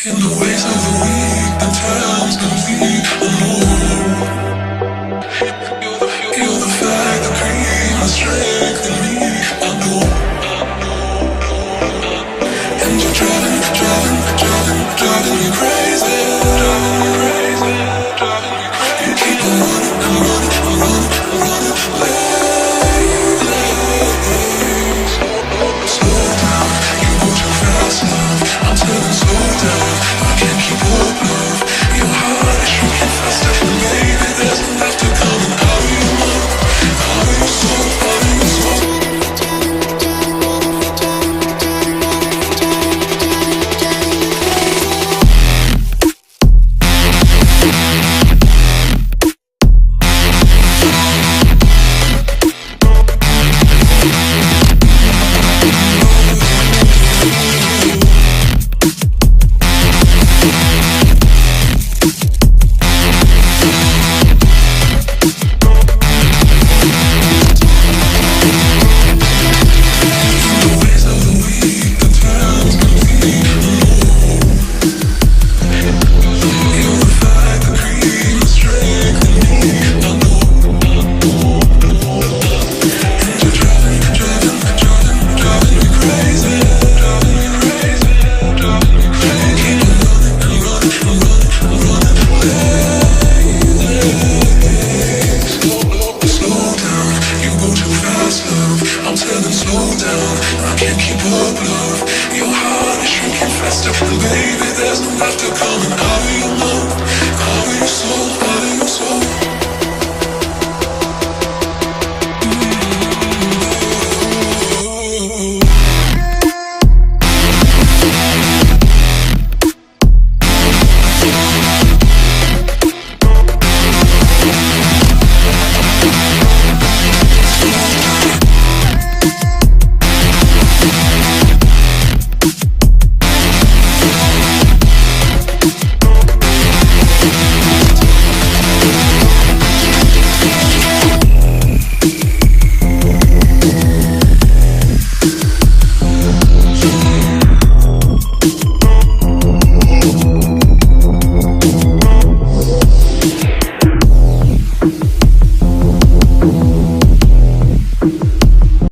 In the ways of the weak, the times complete alone. You're the fact, the cream, the strength in me. I know. And you're driving me crazy. You keep on slow down. You go too fast now. I'm telling slow down. I can't keep up, love. Your heart is shrinking faster, baby. There's enough to come. And how do you know? How do you slow? How do you slow? I'm telling slow down, I can't keep up, love. Your heart is shrinking faster, baby. There's no life to come.